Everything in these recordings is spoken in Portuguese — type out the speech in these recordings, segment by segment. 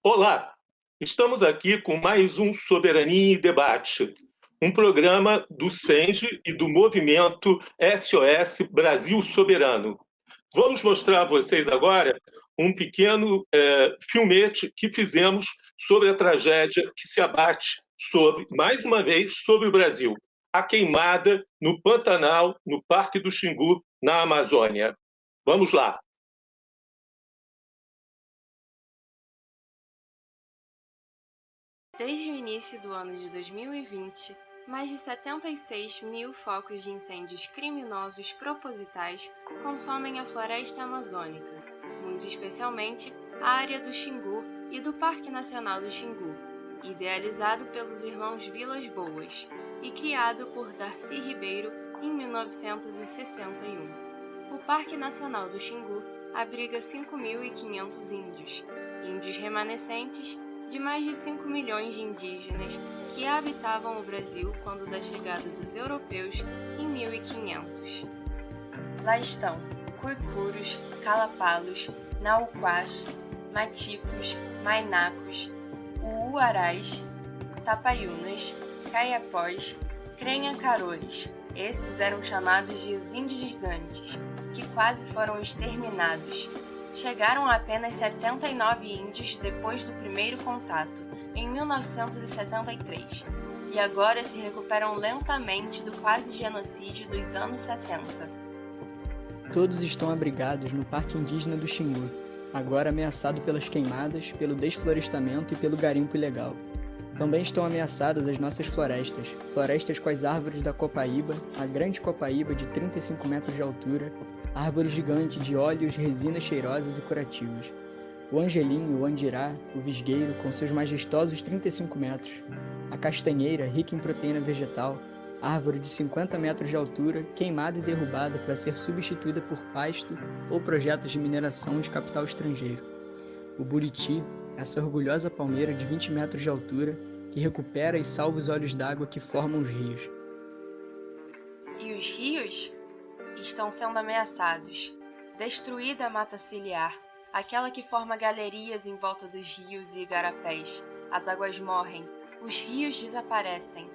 Olá, estamos aqui com mais um Soberania em Debate, um programa do SENGE e do movimento SOS Brasil Soberano. Vamos mostrar a vocês agora um pequeno filmete que fizemos sobre a tragédia que se abate mais uma vez, sobre o Brasil, a queimada no Pantanal, no Parque do Xingu, na Amazônia. Vamos lá. Desde o início do ano de 2020, mais de 76 mil focos de incêndios criminosos propositais consomem a floresta amazônica, muito especialmente a área do Xingu e do Parque Nacional do Xingu, idealizado pelos irmãos Vilas Boas e criado por Darcy Ribeiro em 1961. O Parque Nacional do Xingu abriga 5.500 índios remanescentes de mais de 5 milhões de indígenas que habitavam o Brasil quando da chegada dos europeus em 1500. Lá estão Cuicuros, Calapalos, Nauquás, Maticos, Mainacos, Uuarás, Tapaiunas, Caiapós, Crenhacarores. Esses eram chamados de os índios gigantes, que quase foram exterminados. Chegaram a apenas 79 índios depois do primeiro contato, em 1973, e agora se recuperam lentamente do quase genocídio dos anos 70. Todos estão abrigados no Parque Indígena do Xingu, agora ameaçado pelas queimadas, pelo desflorestamento e pelo garimpo ilegal. Também estão ameaçadas as nossas florestas com as árvores da copaíba, a grande copaíba de 35 metros de altura, árvore gigante de óleos, resinas cheirosas e curativas. O angelim, o andirá, o visgueiro, com seus majestosos 35 metros. A castanheira, rica em proteína vegetal, árvore de 50 metros de altura, queimada e derrubada para ser substituída por pasto ou projetos de mineração de capital estrangeiro. O buriti, essa orgulhosa palmeira de 20 metros de altura, que recupera e salva os olhos d'água que formam os rios. E os rios estão sendo ameaçados. Destruída a mata ciliar, aquela que forma galerias em volta dos rios e igarapés. As águas morrem, os rios desaparecem.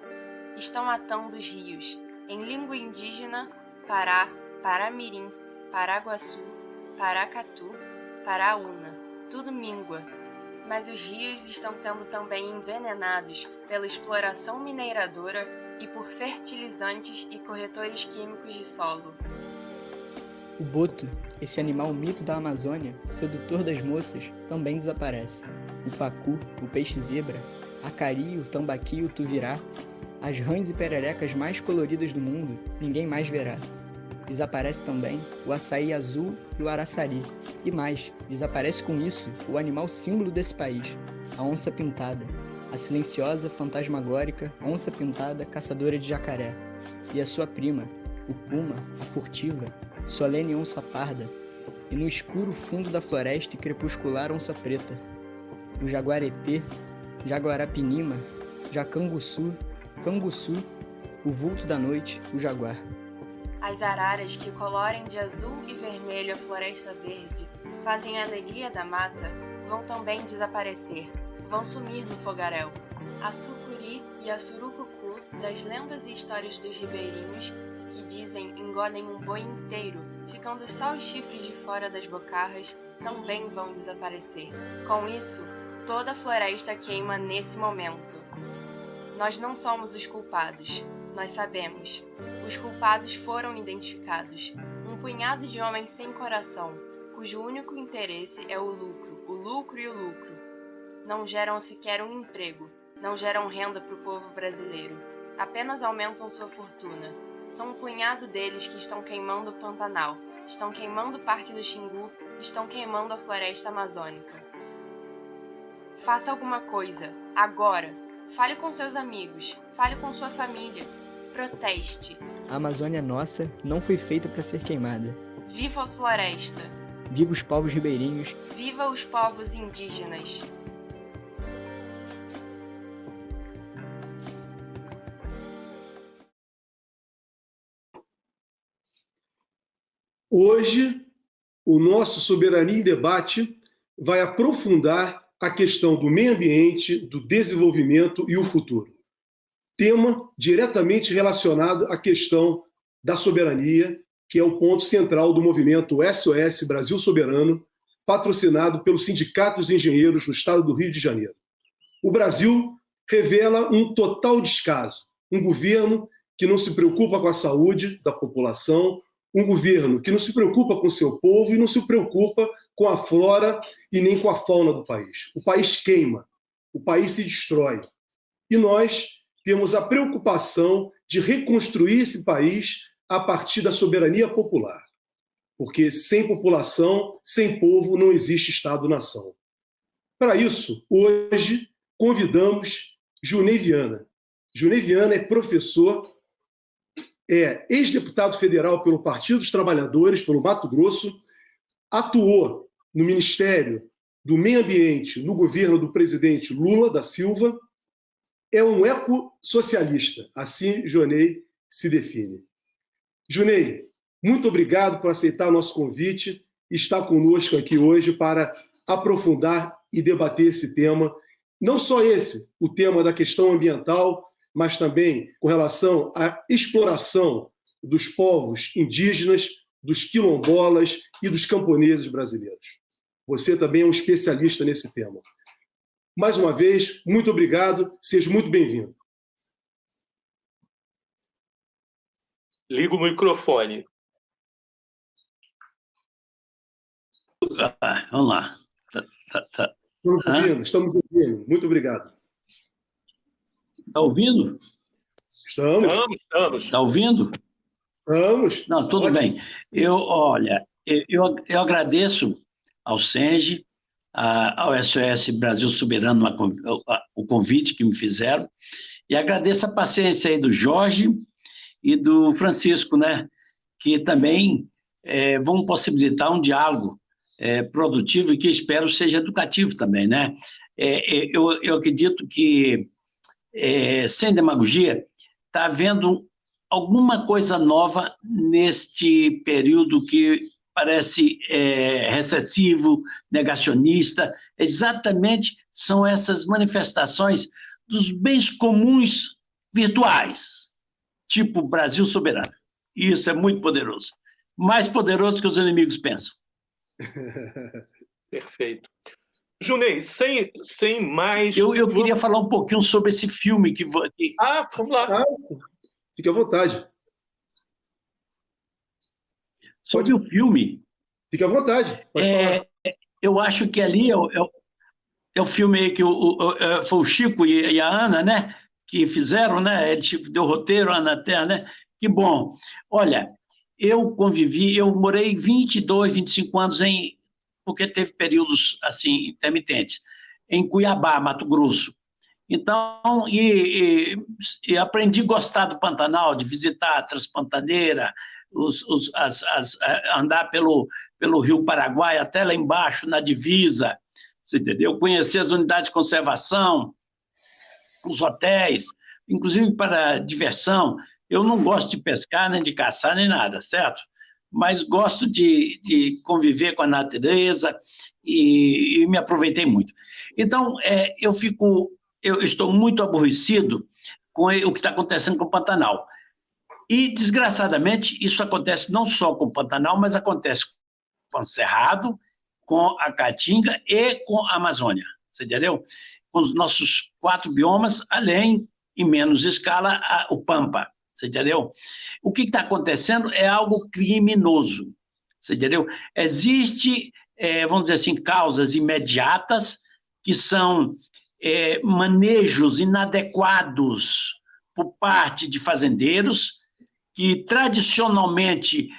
Estão matando os rios. Em língua indígena, Pará, Paramirim, Paraguaçu, Paracatu, Paraúna. Tudo míngua. Mas os rios estão sendo também envenenados pela exploração mineradora e por fertilizantes e corretores químicos de solo. O boto, esse animal mito da Amazônia, sedutor das moças, também desaparece. O pacu, o peixe-zebra, a cari, o tambaqui, o tuvirá, as rãs e pererecas mais coloridas do mundo, ninguém mais verá. Desaparece também o açaí azul e o araçari. E mais, desaparece com isso o animal símbolo desse país, a onça pintada, a silenciosa, fantasmagórica onça pintada caçadora de jacaré. E a sua prima, o puma, a furtiva, solene onça parda, e no escuro fundo da floresta e crepuscular onça preta, o jaguaretê, jaguarapinima, jacanguçu, canguçu, o vulto da noite, o jaguar. As araras que colorem de azul e vermelho a floresta verde, fazem a alegria da mata, vão também desaparecer, vão sumir no fogaréu. A sucuri e a surucucu das lendas e histórias dos ribeirinhos, que dizem engolem um boi inteiro, ficando só os chifres de fora das bocarras, também vão desaparecer. Com isso, toda a floresta queima nesse momento. Nós não somos os culpados, nós sabemos. Os culpados foram identificados. Um punhado de homens sem coração, cujo único interesse é o lucro e o lucro. Não geram sequer um emprego, não geram renda para o povo brasileiro. Apenas aumentam sua fortuna. São um punhado deles que estão queimando o Pantanal, estão queimando o Parque do Xingu, estão queimando a floresta amazônica. Faça alguma coisa, agora. Fale com seus amigos, fale com sua família. Proteste. A Amazônia é nossa, não foi feita para ser queimada. Viva a floresta. Viva os povos ribeirinhos. Viva os povos indígenas. Hoje, o nosso Soberania em Debate vai aprofundar a questão do meio ambiente, do desenvolvimento e o futuro. Tema diretamente relacionado à questão da soberania, que é o ponto central do movimento SOS Brasil Soberano, patrocinado pelo Sindicato dos Engenheiros no estado do Rio de Janeiro. O Brasil revela um total descaso, um governo que não se preocupa com a saúde da população, um governo que não se preocupa com o seu povo e não se preocupa com a flora e nem com a fauna do país. O país queima, o país se destrói. E nós temos a preocupação de reconstruir esse país a partir da soberania popular. Porque sem população, sem povo, não existe Estado-nação. Para isso, hoje, convidamos Junei Viana. Junei Viana é professor, é ex-deputado federal pelo Partido dos Trabalhadores, pelo Mato Grosso, atuou no Ministério do Meio Ambiente no governo do presidente Lula da Silva, é um ecossocialista, assim Junei se define. Junei, muito obrigado por aceitar nosso convite e estar conosco aqui hoje para aprofundar e debater esse tema. Não só esse, o tema da questão ambiental, mas também com relação à exploração dos povos indígenas, dos quilombolas e dos camponeses brasileiros. Você também é um especialista nesse tema. Mais uma vez, muito obrigado, seja muito bem-vindo. Liga o microfone. Vamos lá. Estamos ouvindo. Muito obrigado. Está ouvindo? Estamos. Estamos. Está ouvindo? Estamos. Não, tudo Ótimo. bem. Olha, eu agradeço ao SENGE, ao SOS Brasil Soberano, o convite que me fizeram, e agradeço a paciência aí do Jorge e do Francisco, né, que também vão possibilitar um diálogo produtivo e que espero seja educativo também, né? Eu acredito que, sem demagogia, está havendo alguma coisa nova neste período que parece recessivo, negacionista. Exatamente são essas manifestações dos bens comuns virtuais, tipo Brasil Soberano. Isso é muito poderoso. Mais poderoso que os inimigos pensam. Perfeito. Junei, sem mais... Eu queria falar um pouquinho sobre esse filme que... vamos lá. Fique à vontade. Sobre o filme... Fique à vontade. Eu acho que ali é o filme aí que foi o Chico e a Ana, né? Que fizeram, né? Ele deu roteiro, Ana Terra, né? Que bom. Olha, eu morei 22, 25 anos porque teve períodos assim intermitentes, em Cuiabá, Mato Grosso. Então, e aprendi a gostar do Pantanal, de visitar a Transpantaneira, andar pelo Rio Paraguai até lá embaixo, na divisa, você entendeu? Conhecer as unidades de conservação, os hotéis, inclusive para diversão. Eu não gosto de pescar, nem de caçar, nem nada, certo? Mas gosto de conviver com a natureza e me aproveitei muito. Então, eu estou muito aborrecido com o que está acontecendo com o Pantanal. E, desgraçadamente, isso acontece não só com o Pantanal, mas acontece com o Cerrado, com a Caatinga e com a Amazônia, você entendeu? Com os nossos 4 biomas, além, em menos escala, o Pampa, você entendeu? O que está acontecendo é algo criminoso, você entendeu? Existe, vamos dizer assim, causas imediatas, que são manejos inadequados por parte de fazendeiros, que tradicionalmente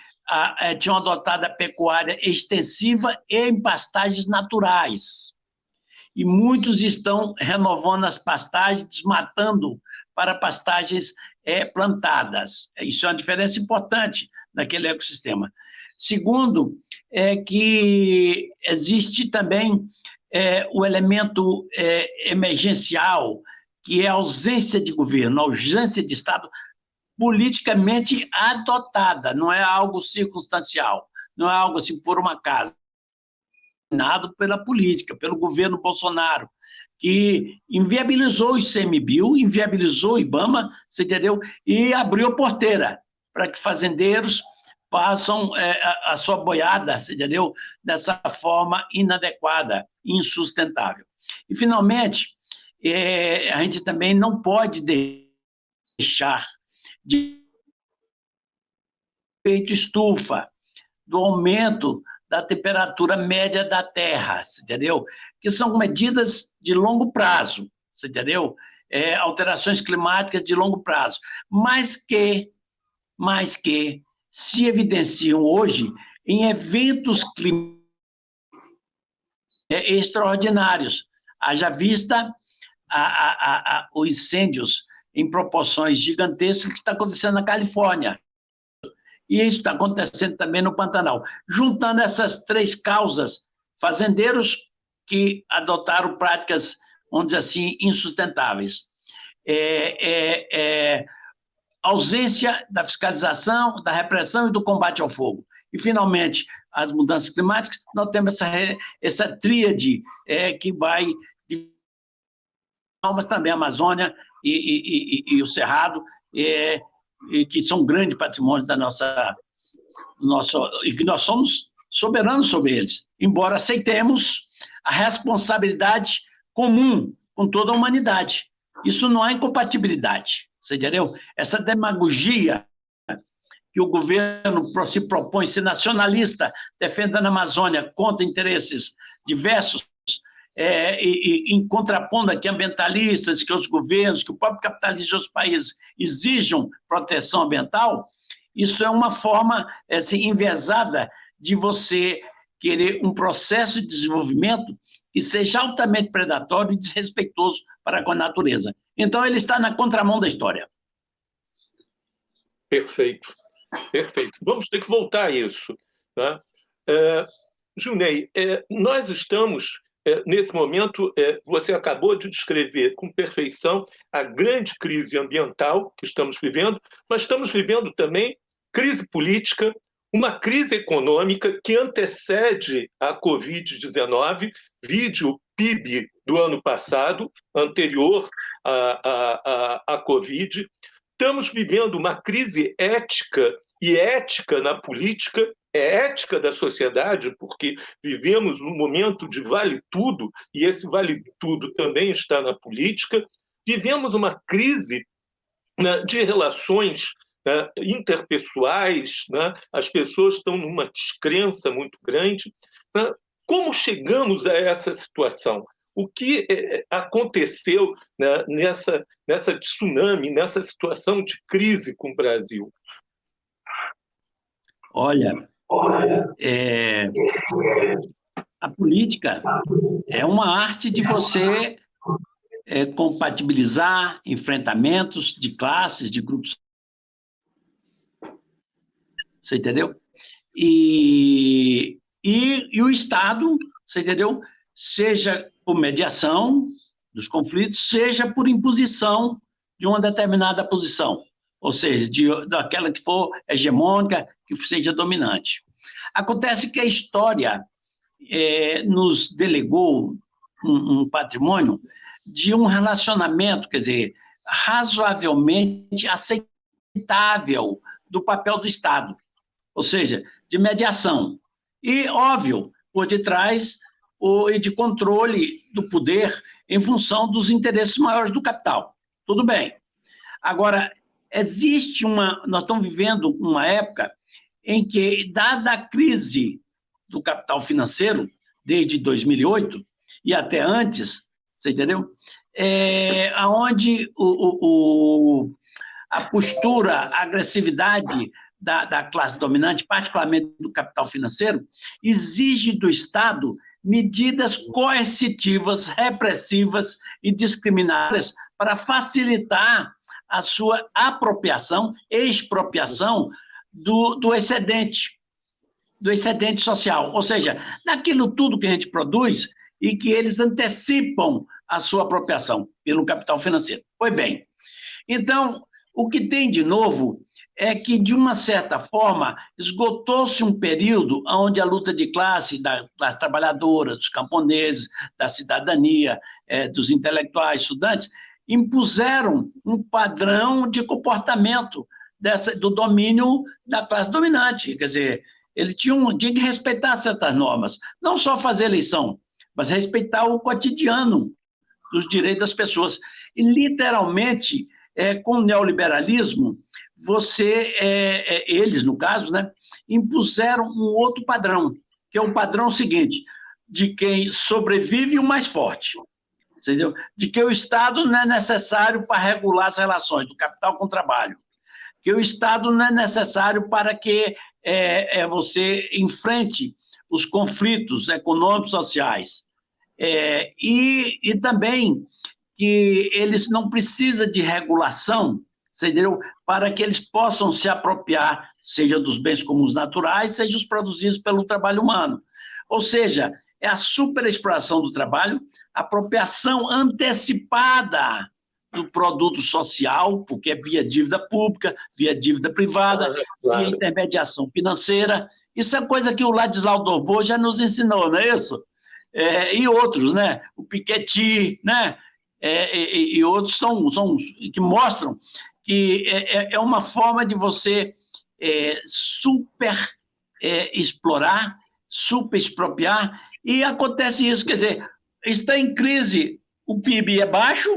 tinham adotado a pecuária extensiva e em pastagens naturais. E muitos estão renovando as pastagens, desmatando para pastagens plantadas. Isso é uma diferença importante naquele ecossistema. Segundo, é que existe também o elemento emergencial, que é a ausência de governo, a ausência de Estado politicamente adotada, não é algo circunstancial, não é algo assim por uma casa. dominado pela política, pelo governo Bolsonaro, que inviabilizou o ICMBio, inviabilizou o IBAMA, você entendeu? E abriu porteira para que fazendeiros façam a sua boiada, você entendeu? Dessa forma inadequada, insustentável. E, finalmente, a gente também não pode deixar de efeito estufa, do aumento da temperatura média da Terra, entendeu? Que são medidas de longo prazo, entendeu? Alterações climáticas de longo prazo, mas que se evidenciam hoje em eventos climáticos extraordinários. Haja vista os incêndios em proporções gigantescas que está acontecendo na Califórnia. E isso está acontecendo também no Pantanal. Juntando essas três causas, fazendeiros que adotaram práticas, vamos dizer assim, insustentáveis. Ausência da fiscalização, da repressão e do combate ao fogo. E, finalmente, as mudanças climáticas, nós temos essa tríade que vai... mas também a Amazônia e o Cerrado, que são um grande patrimônio da e que nós somos soberanos sobre eles, embora aceitemos a responsabilidade comum com toda a humanidade. Isso não há incompatibilidade, você entendeu? Essa demagogia que o governo se propõe ser nacionalista, defendendo a Amazônia contra interesses diversos, em contrapondo aqui ambientalistas, que os governos, que o próprio capitalismo de outros países exijam proteção ambiental, isso é uma forma assim, enviesada de você querer um processo de desenvolvimento que seja altamente predatório e desrespeitoso para com a natureza. Então, ele está na contramão da história. Perfeito, perfeito. Vamos ter que voltar a isso. Tá? Junei, nós estamos... nesse momento, você acabou de descrever com perfeição a grande crise ambiental que estamos vivendo, mas estamos vivendo também crise política, uma crise econômica que antecede a Covid-19, vide o PIB do ano passado, anterior à Covid. Estamos vivendo uma crise ética, e ética na política, ética da sociedade, porque vivemos um momento de vale-tudo, e esse vale-tudo também está na política. Vivemos uma crise, né, de relações, né, interpessoais, né? As pessoas estão numa descrença muito grande. Né? Como chegamos a essa situação? O que aconteceu, né, nessa tsunami, nessa situação de crise com o Brasil? Olha, a política é uma arte de você compatibilizar enfrentamentos de classes, de grupos. Você entendeu? E o Estado, você entendeu? Seja por mediação dos conflitos, seja por imposição de uma determinada posição, ou seja, daquela que for hegemônica, que seja dominante. Acontece que a história nos delegou um patrimônio de um relacionamento, quer dizer, razoavelmente aceitável do papel do Estado, ou seja, de mediação. E, óbvio, por detrás e de controle do poder em função dos interesses maiores do capital. Tudo bem. Agora, nós estamos vivendo uma época em que, dada a crise do capital financeiro, desde 2008 e até antes, você entendeu? Onde a postura, a agressividade da classe dominante, particularmente do capital financeiro, exige do Estado medidas coercitivas, repressivas e discriminatórias para facilitar a sua apropriação, expropriação do excedente social, ou seja, daquilo tudo que a gente produz e que eles antecipam a sua apropriação pelo capital financeiro. Pois bem, então, o que tem de novo é que, de uma certa forma, esgotou-se um período onde a luta de classe, da classe trabalhadora, dos camponeses, da cidadania, dos intelectuais, estudantes, impuseram um padrão de comportamento do domínio da classe dominante. Quer dizer, ele tinha que respeitar certas normas, não só fazer eleição, mas respeitar o cotidiano dos direitos das pessoas. E, literalmente, com o neoliberalismo, eles, no caso, né, impuseram um outro padrão, que é o padrão seguinte, de quem sobrevive o mais forte, entendeu? De que o Estado não é necessário para regular as relações do capital com o trabalho, que o Estado não é necessário para que você enfrente os conflitos econômicos e sociais, e também que eles não precisam de regulação, entendeu? Para que eles possam se apropriar, seja dos bens comuns naturais, seja os produzidos pelo trabalho humano. Ou seja, é a superexploração do trabalho, apropriação antecipada do produto social, porque é via dívida pública, via dívida privada, via intermediação financeira. Isso é coisa que o Ladislau Dorbo já nos ensinou, não é isso? E outros, né? O Piketty, né? E outros que mostram que é uma forma de você explorar, super expropriar, e acontece isso, quer dizer, está em crise, o PIB é baixo,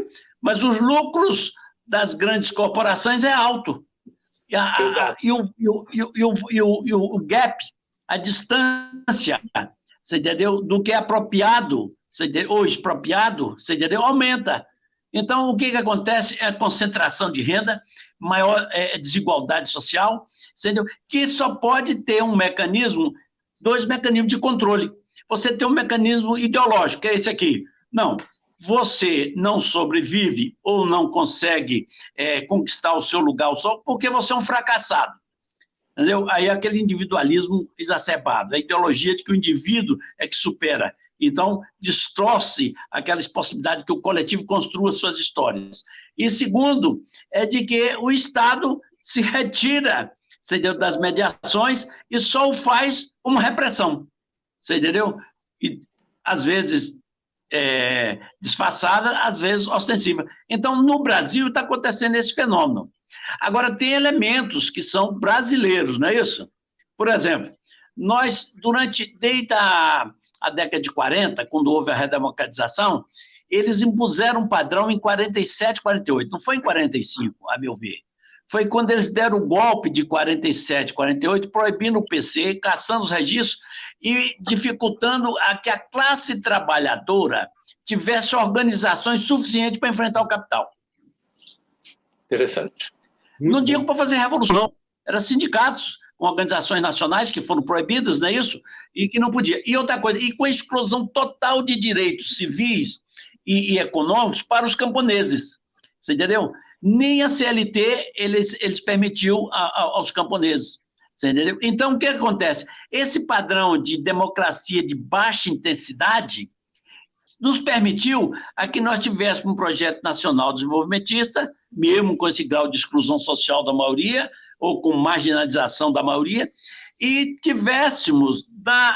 mas os lucros das grandes corporações é alto. E o gap, a distância, você entendeu? Do que é apropriado, ou expropriado, você entendeu? Aumenta. Então, o que acontece é a concentração de renda, maior desigualdade social, entendeu? Que só pode ter dois mecanismos de controle. Você tem um mecanismo ideológico, que é esse aqui. Não, você não sobrevive ou não consegue conquistar o seu lugar só porque você é um fracassado. Entendeu? Aí é aquele individualismo exacerbado, a ideologia de que o indivíduo é que supera. Então, destroce aquelas possibilidades que o coletivo construa suas histórias. E segundo, é de que o Estado se retira, você entendeu, das mediações e só o faz como repressão. Você entendeu? E, às vezes, disfarçada, às vezes ostensiva. Então, no Brasil está acontecendo esse fenômeno. Agora, tem elementos que são brasileiros, não é isso? Por exemplo, nós, desde a década de 40, quando houve a redemocratização, eles impuseram um padrão em 47, 48, não foi em 45, a meu ver. Foi quando eles deram o golpe de 47, 48, proibindo o PC, caçando os registros e dificultando que a classe trabalhadora tivesse organizações suficientes para enfrentar o capital. Interessante. Não digo para fazer revolução, não. Eram sindicatos com organizações nacionais que foram proibidas, não é isso? E que não podia. E outra coisa, e com a exclusão total de direitos civis e econômicos para os camponeses. Você entendeu? Nem a CLT eles permitiu aos camponeses. Você entendeu? Então, o que acontece? Esse padrão de democracia de baixa intensidade nos permitiu que nós tivéssemos um projeto nacional desenvolvimentista, mesmo com esse grau de exclusão social da maioria, ou com marginalização da maioria, e tivéssemos,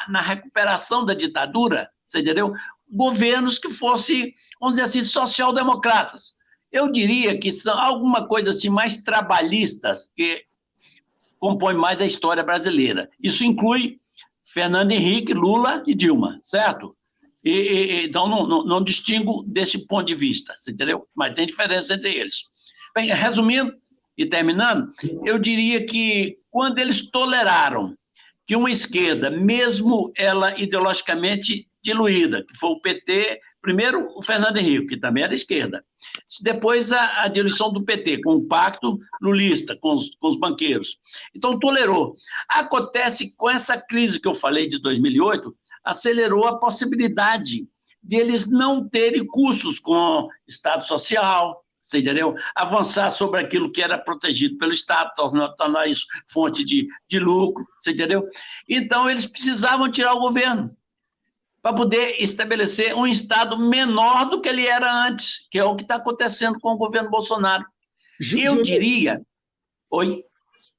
na recuperação da ditadura, você entendeu? Governos que fossem, vamos dizer assim, social-democratas. Eu diria que são alguma coisa assim mais trabalhistas, que compõe mais a história brasileira. Isso inclui Fernando Henrique, Lula e Dilma, certo? Então, não distingo desse ponto de vista, você entendeu? Mas tem diferença entre eles. Bem, resumindo e terminando, eu diria que quando eles toleraram que uma esquerda, mesmo ela ideologicamente diluída, que foi o PT, primeiro o Fernando Henrique, que também era esquerda, depois a diluição do PT, com o pacto lulista, com os banqueiros. Então, tolerou. Acontece com essa crise que eu falei de 2008, acelerou a possibilidade de eles não terem custos com Estado Social, você entendeu? Avançar sobre aquilo que era protegido pelo Estado, tornar isso fonte de lucro, você entendeu? Então, eles precisavam tirar o governo para poder estabelecer um Estado menor do que ele era antes, que é o que está acontecendo com o governo Bolsonaro. Eu diria... Oi?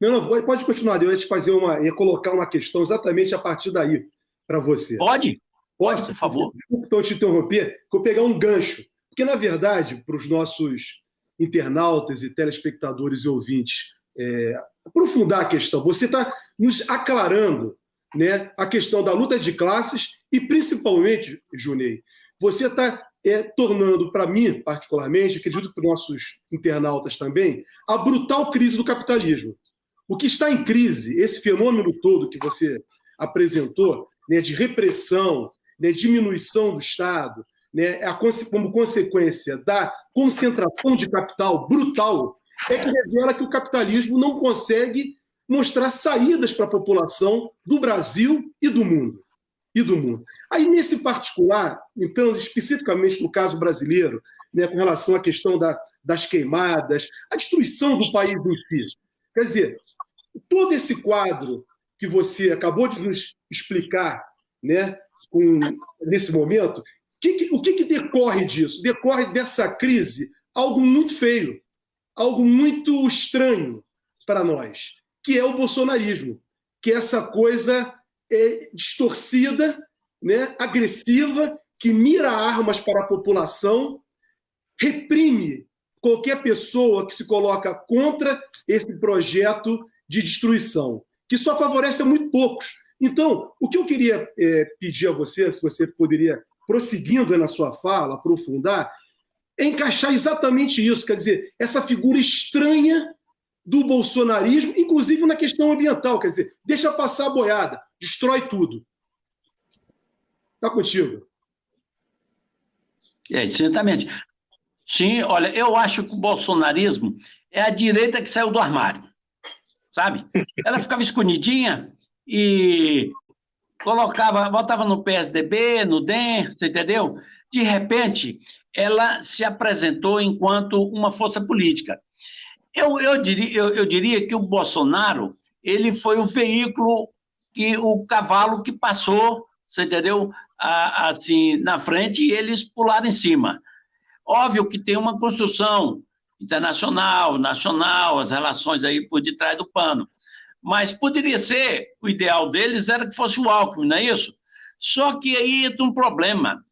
Não, pode continuar. Eu ia te fazer ia colocar uma questão exatamente a partir daí para você. Pode? Posso, por favor. Então, te interromper, que eu pegar um gancho. Porque, na verdade, para os nossos internautas e telespectadores e ouvintes aprofundar a questão, você está nos aclarando, né, a questão da luta de classes e, principalmente, Junei, você está tornando, para mim, particularmente, acredito para os nossos internautas também, a brutal crise do capitalismo. O que está em crise, esse fenômeno todo que você apresentou, né, de repressão, né, diminuição do Estado, né, como consequência da concentração de capital brutal, é que revela que o capitalismo não consegue mostrar saídas para a população do Brasil e do mundo. Aí, nesse particular, então, especificamente no caso brasileiro, né, com relação à questão das queimadas, a destruição do país em si. Quer dizer, todo esse quadro que você acabou de nos explicar, né, nesse momento, o que decorre disso? Decorre dessa crise algo muito feio, algo muito estranho para nós, que é o bolsonarismo, que é essa coisa distorcida, né, agressiva, que mira armas para a população, reprime qualquer pessoa que se coloca contra esse projeto de destruição, que só favorece a muito poucos. Então, o que eu queria pedir a você, se você poderia, prosseguindo na sua fala, aprofundar, é encaixar exatamente isso, quer dizer, essa figura estranha do bolsonarismo, inclusive na questão ambiental, quer dizer, deixa passar a boiada, destrói tudo. Está contigo. Certamente. Sim, olha, eu acho que o bolsonarismo é a direita que saiu do armário, sabe? Ela ficava escondidinha e votava no PSDB, no DEM, você entendeu? De repente, ela se apresentou enquanto uma força política. Eu diria que o Bolsonaro ele foi o veículo, o cavalo que passou, você entendeu? Assim, na frente, e eles pularam em cima. Óbvio que tem uma construção internacional, nacional, as relações aí por detrás do pano. Mas poderia ser, o ideal deles era que fosse o Alckmin, não é isso? Só que aí entra um problema,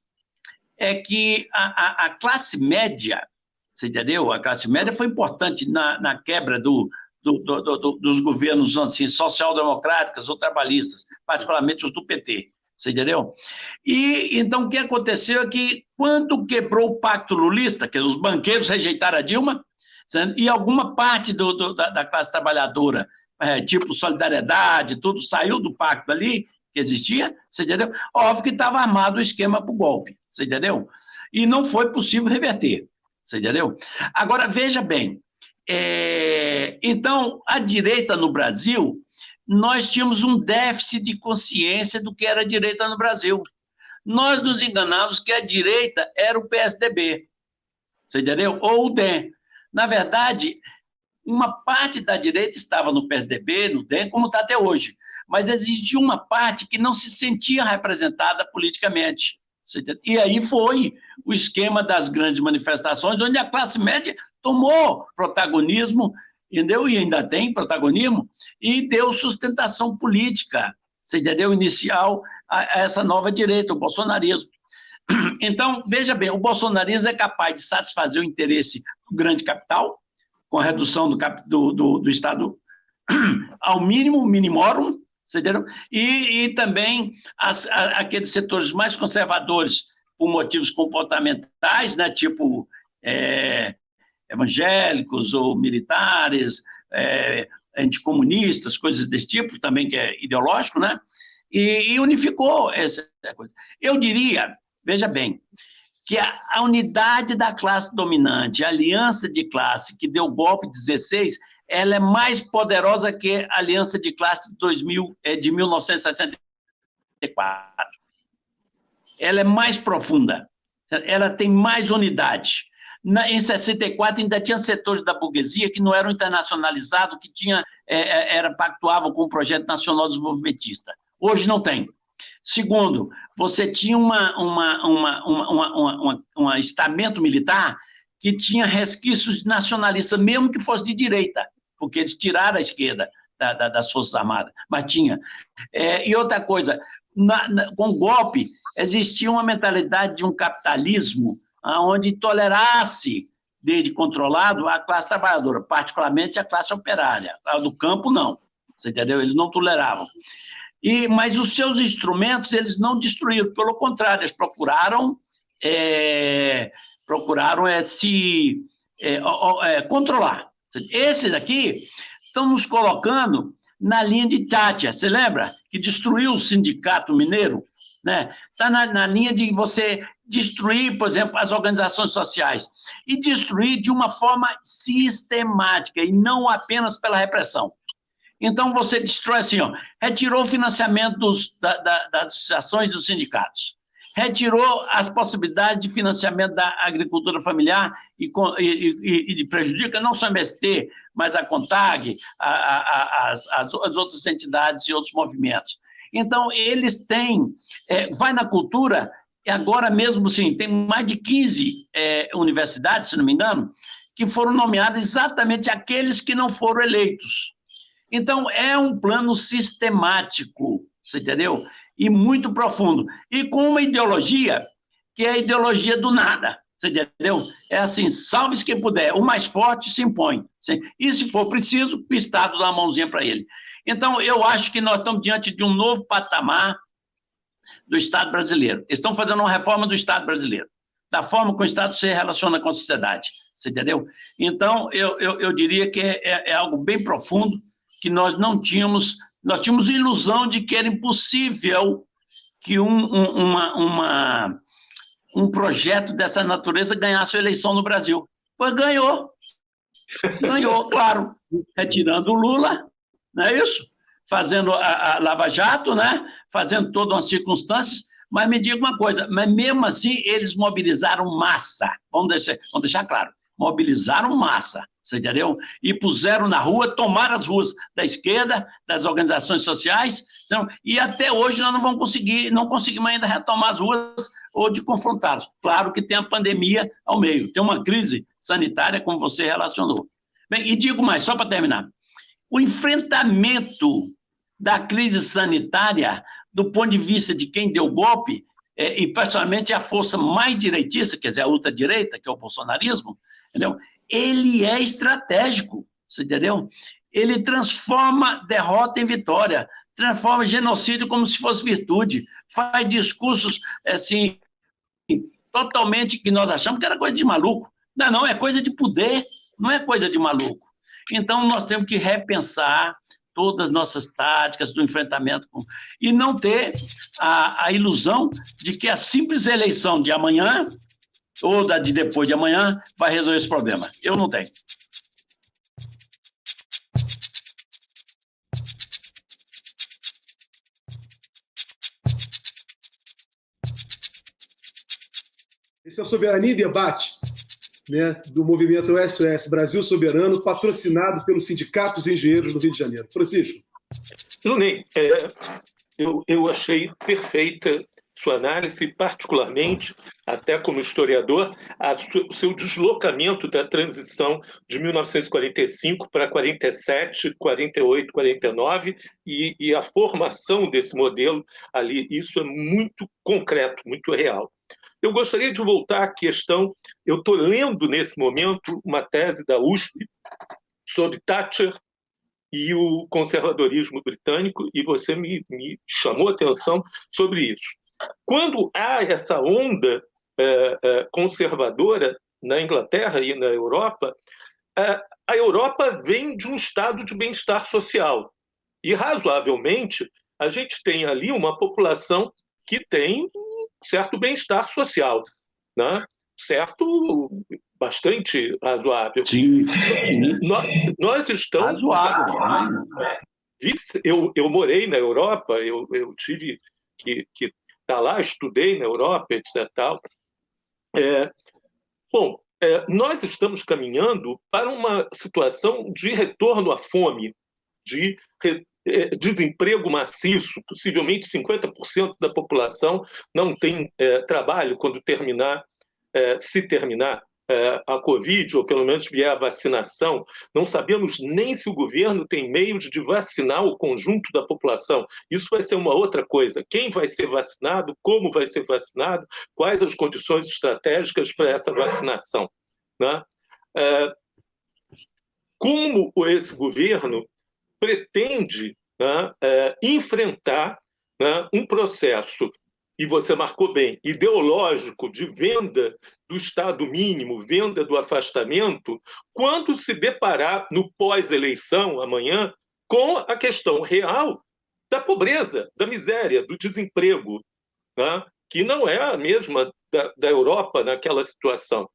é que a classe média, você entendeu? A classe média foi importante na quebra dos governos assim, social-democráticos ou trabalhistas, particularmente os do PT, você entendeu? E então o que aconteceu é que quando quebrou o pacto lulista, que os banqueiros rejeitaram a Dilma, e alguma parte da classe trabalhadora, tipo Solidariedade, tudo saiu do pacto ali, que existia, você entendeu? Óbvio que estava armado o esquema para o golpe, você entendeu? E não foi possível reverter, você entendeu? Agora, veja bem, então, a direita no Brasil, nós tínhamos um déficit de consciência do que era a direita no Brasil. Nós nos enganávamos que a direita era o PSDB, você entendeu? Ou o DEM. Na verdade, uma parte da direita estava no PSDB, no DEM, como está até hoje, mas existia uma parte que não se sentia representada politicamente. E aí foi o esquema das grandes manifestações, onde a classe média tomou protagonismo, entendeu? E ainda tem protagonismo, e deu sustentação política, você entendeu? Inicial a essa nova direita, o bolsonarismo. Então, veja bem, o bolsonarismo é capaz de satisfazer o interesse do grande capital, com a redução do Estado ao mínimo, minimorum, você entendeu? E também aqueles setores mais conservadores, por motivos comportamentais, né, tipo evangélicos ou militares, anticomunistas, coisas desse tipo, também que é ideológico, né? E unificou essa coisa. Eu diria, veja bem, que a unidade da classe dominante, a aliança de classe que deu o golpe de 16, ela é mais poderosa que a aliança de classe de 1964. Ela é mais profunda, ela tem mais unidade. Em 64 ainda tinha setores da burguesia que não eram internacionalizados, que pactuavam com o Projeto Nacional Desenvolvimentista. Hoje não tem. Segundo, você tinha um estamento militar que tinha resquícios nacionalistas, mesmo que fosse de direita, porque eles tiraram a esquerda das Forças Armadas, mas tinha. E outra coisa, com o golpe, existia uma mentalidade de um capitalismo onde tolerasse, desde controlado, a classe trabalhadora, particularmente a classe operária. A do campo, não. Você entendeu? Eles não toleravam. Mas os seus instrumentos, eles não destruíram. Pelo contrário, eles procuraram se controlar. Esses aqui estão nos colocando na linha de Thatcher. Você lembra? Que destruiu o sindicato mineiro? Né? Está na linha de você destruir, por exemplo, as organizações sociais. E destruir de uma forma sistemática, e não apenas pela repressão. Então, você destrói assim, retirou o financiamento das associações dos sindicatos, retirou as possibilidades de financiamento da agricultura familiar e prejudica não só a MST, mas a CONTAG, as outras entidades e outros movimentos. Então, eles têm... vai na cultura, e agora mesmo, assim, tem mais de 15 universidades, se não me engano, que foram nomeadas exatamente aqueles que não foram eleitos. Então, é um plano sistemático, você entendeu? E muito profundo. E com uma ideologia que é a ideologia do nada, você entendeu? É assim, salve-se quem puder, o mais forte se impõe. E se for preciso, o Estado dá uma mãozinha para ele. Então, eu acho que nós estamos diante de um novo patamar do Estado brasileiro. Eles estão fazendo uma reforma do Estado brasileiro, da forma como o Estado se relaciona com a sociedade, você entendeu? Então, eu diria que é algo bem profundo, que nós não tínhamos, nós tínhamos ilusão de que era impossível que um projeto dessa natureza ganhasse a eleição no Brasil. Pois ganhou, claro, retirando o Lula, não é isso? Fazendo a Lava Jato, né? Fazendo todas as circunstâncias, mas me diga uma coisa, mas mesmo assim eles mobilizaram massa, vamos deixar claro, mobilizaram massa, você entendeu? E puseram na rua, tomaram as ruas da esquerda, das organizações sociais, e até hoje nós não conseguimos ainda retomar as ruas ou de confrontá-los. Claro que tem a pandemia ao meio, tem uma crise sanitária, como você relacionou. Bem, e digo mais, só para terminar, o enfrentamento da crise sanitária, do ponto de vista de quem deu golpe, e principalmente a força mais direitista, quer dizer, a ultradireita, que é o bolsonarismo, entendeu? Ele é estratégico, você entendeu? Ele transforma derrota em vitória, transforma genocídio como se fosse virtude, faz discursos assim, totalmente que nós achamos que era coisa de maluco. Não, é coisa de poder, não é coisa de maluco. Então, nós temos que repensar todas as nossas táticas do enfrentamento e não ter a ilusão de que a simples eleição de amanhã ou da de depois de amanhã vai resolver esse problema. Eu não tenho. Esse é o Soberania em Debate, né, do movimento SOS Brasil Soberano, patrocinado pelos sindicatos e engenheiros do Rio de Janeiro. Francisco. Lunei, eu achei perfeita sua análise, particularmente, até como historiador, o seu deslocamento da transição de 1945 para 47, 48, 49 e a formação desse modelo ali. Isso é muito concreto, muito real. Eu gostaria de voltar à questão, eu estou lendo nesse momento uma tese da USP sobre Thatcher e o conservadorismo britânico, e você me chamou a atenção sobre isso. Quando há essa onda conservadora na Inglaterra e na Europa, a Europa vem de um estado de bem-estar social. E, razoavelmente, a gente tem ali uma população que tem um certo bem-estar social, né? Certo, bastante razoável. Sim. Nós estamos... Razoável. Eu morei na Europa, eu tive que estar lá, estudei na Europa, etc. Nós estamos caminhando para uma situação de retorno à fome, de desemprego maciço, possivelmente 50% da população não tem trabalho quando se terminar a Covid, ou pelo menos vier a vacinação, não sabemos nem se o governo tem meios de vacinar o conjunto da população. Isso vai ser uma outra coisa. Quem vai ser vacinado, como vai ser vacinado, quais as condições estratégicas para essa vacinação, né? Como esse governo pretende, né, enfrentar, né, um processo, e você marcou bem, ideológico, de venda do Estado mínimo, venda do afastamento, quando se deparar no pós-eleição, amanhã, com a questão real da pobreza, da miséria, do desemprego, né, que não é a mesma da Europa naquela situação.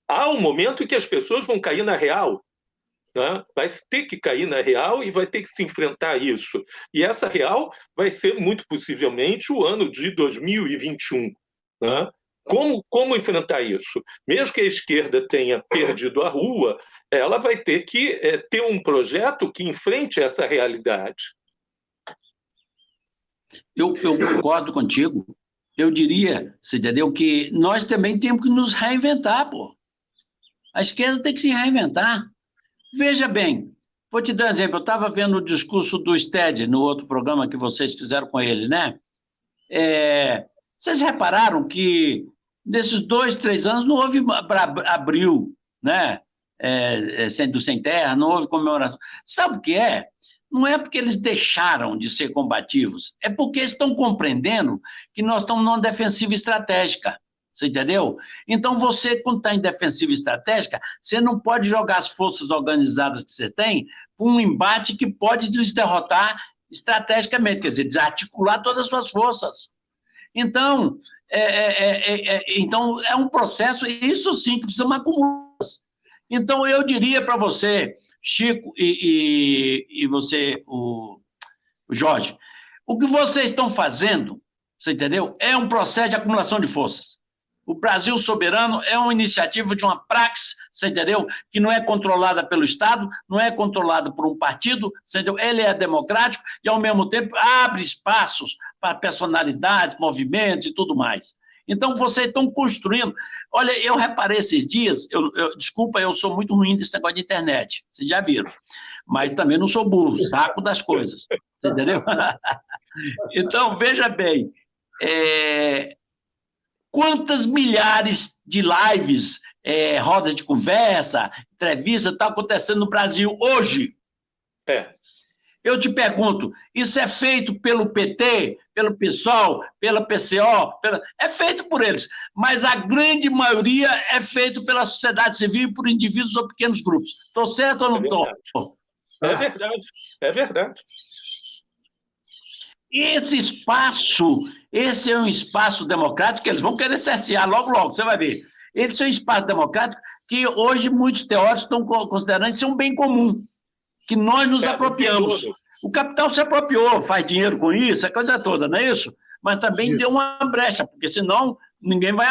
Há um momento em que as pessoas vão cair na real, né? Vai ter que cair na real e vai ter que se enfrentar isso. E essa real vai ser, muito possivelmente, o ano de 2021. Né? Como enfrentar isso? Mesmo que a esquerda tenha perdido a rua, ela vai ter que ter um projeto que enfrente essa realidade. Eu concordo contigo. Eu diria, você entendeu, que nós também temos que nos reinventar, pô. A esquerda tem que se reinventar. Veja bem, vou te dar um exemplo. Eu estava vendo o discurso do Sted no outro programa que vocês fizeram com ele, né? Vocês repararam que nesses 2, 3 anos não houve abril, né? Do Sem Terra, não houve comemoração. Sabe o que é? Não é porque eles deixaram de ser combativos, é porque eles estão compreendendo que nós estamos numa defensiva estratégica. Você entendeu? Então, você, quando está em defensiva estratégica, você não pode jogar as forças organizadas que você tem para um embate que pode lhes derrotar estrategicamente, quer dizer, desarticular todas as suas forças. Então, então é um processo, isso sim, que precisa acumular. Então, eu diria para você, Chico, e você, o Jorge, o que vocês estão fazendo, você entendeu? É um processo de acumulação de forças. O Brasil Soberano é uma iniciativa de uma praxis, você entendeu? Que não é controlada pelo Estado, não é controlada por um partido, você entendeu? Ele é democrático e, ao mesmo tempo, abre espaços para personalidades, movimentos e tudo mais. Então, vocês estão construindo... Olha, eu reparei esses dias, desculpa, eu sou muito ruim desse negócio de internet, vocês já viram, mas também não sou burro, saco das coisas, entendeu? Então, veja bem, quantas milhares de lives, rodas de conversa, entrevista, está acontecendo no Brasil hoje? Eu te pergunto, isso é feito pelo PT, pelo PSOL, pela PCO? É feito por eles, mas a grande maioria é feito pela sociedade civil e por indivíduos ou pequenos grupos. Estou certo ou não estou? É verdade, é verdade. Esse é um espaço democrático que eles vão querer cercear logo, logo, você vai ver. Esse é um espaço democrático que hoje muitos teóricos estão considerando isso um bem comum, que nós nos apropriamos. O capital se apropriou, faz dinheiro com isso, a coisa toda, não é isso? Mas também deu uma brecha, porque senão ninguém vai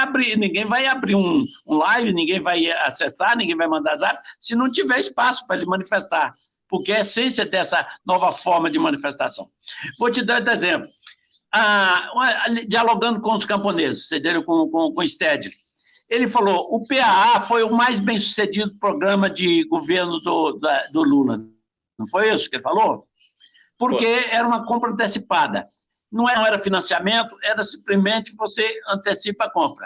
abrir um live, ninguém vai acessar, ninguém vai mandar zap, se não tiver espaço para ele manifestar. Porque é a essência dessa nova forma de manifestação. Vou te dar outro exemplo. Dialogando com os camponeses, com o Sted, ele falou, o PAA foi o mais bem-sucedido programa de governo do Lula. Não foi isso que ele falou? Porque era uma compra antecipada. Não era financiamento, era simplesmente você antecipa a compra.